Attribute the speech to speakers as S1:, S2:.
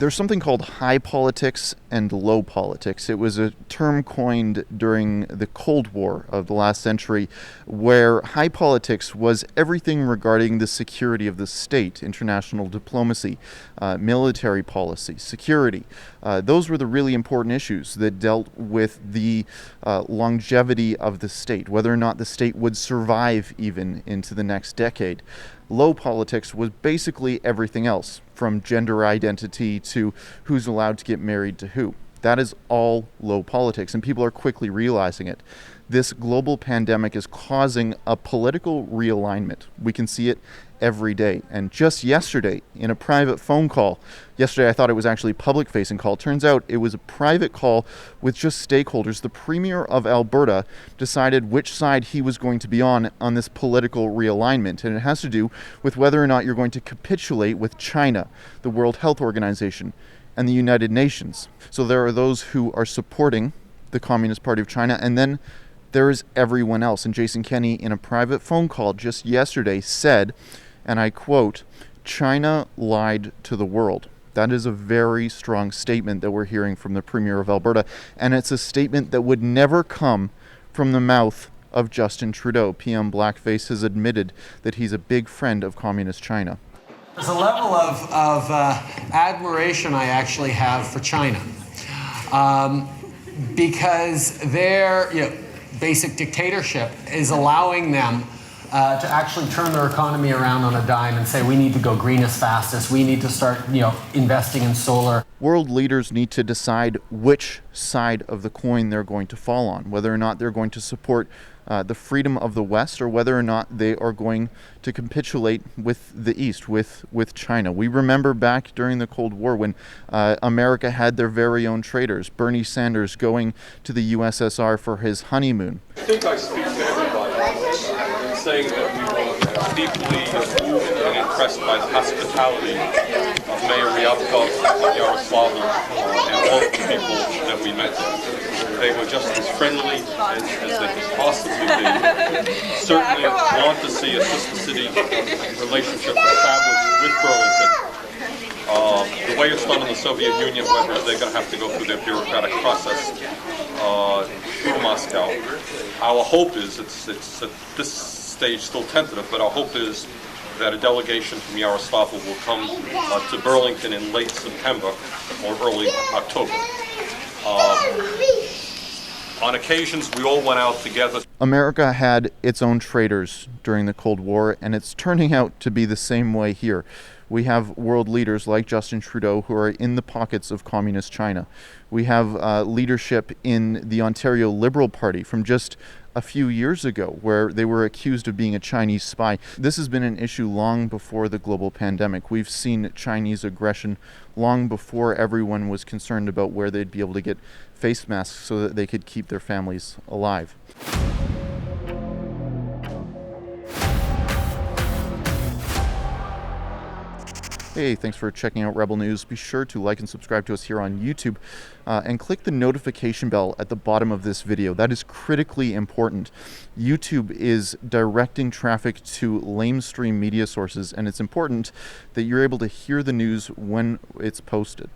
S1: There's something called high politics and low politics. It was a term coined during the Cold War of the last century, where high politics was everything regarding the security of the state, international diplomacy, military policy, security. Those were the really important issues that dealt with the longevity of the state, whether or not the state would survive even into the next decade. Low politics was basically everything else, from gender identity to who's allowed to get married to who. That is all low politics, and people are quickly realizing it. This global pandemic is causing a political realignment. We can see it every day. And just yesterday, in a private phone call, yesterday I thought it was actually a public-facing call. Turns out it was a private call with just stakeholders. The Premier of Alberta decided which side he was going to be on this political realignment. And it has to do with whether or not you're going to capitulate with China, the World Health Organization, and the United Nations. So there are those who are supporting the Communist Party of China, and then there is everyone else. And Jason Kenney, in a private phone call just yesterday, said, and I quote, "China lied to the world." That is a very strong statement that we're hearing from the Premier of Alberta, and it's a statement that would never come from the mouth of Justin Trudeau. PM Blackface has admitted that he's a big friend of Communist China.
S2: There's a level of admiration I actually have for China, because their basic dictatorship is allowing them to actually turn their economy around on a dime and say, we need to go green as fastest. We need to start, investing in solar.
S1: World leaders need to decide which side of the coin they're going to fall on, whether or not they're going to support the freedom of the West, or whether or not they are going to capitulate with the East, with China. We remember back during the Cold War when America had their very own traitors, Bernie Sanders going to the USSR for his honeymoon.
S3: I think I speak to everybody saying that we were deeply moved and impressed by the hospitality of Mayor Ryabkov, Yaroslav, and all of the people that we met. They were just as friendly as they could possibly be. Certainly want to see a sister city relationship established with Burlington. The way it's done in the Soviet Union, whether they're going to have to go through their bureaucratic process through Moscow. Our hope is, it's at this stage still tentative, but our hope is that a delegation from Yaroslavl will come to Burlington in late September or early October. On occasions, we all went out together.
S1: America had its own traitors during the Cold War, and it's turning out to be the same way here. We have world leaders like Justin Trudeau who are in the pockets of Communist China. We have leadership in the Ontario Liberal Party from just a few years ago, where they were accused of being a Chinese spy. This has been an issue long before the global pandemic. We've seen Chinese aggression long before everyone was concerned about where they'd be able to get face masks so that they could keep their families alive. Hey, thanks for checking out Rebel News. Be sure to like and subscribe to us here on YouTube and click the notification bell at the bottom of this video. That is critically important. YouTube is directing traffic to lamestream media sources, and it's important that you're able to hear the news when it's posted.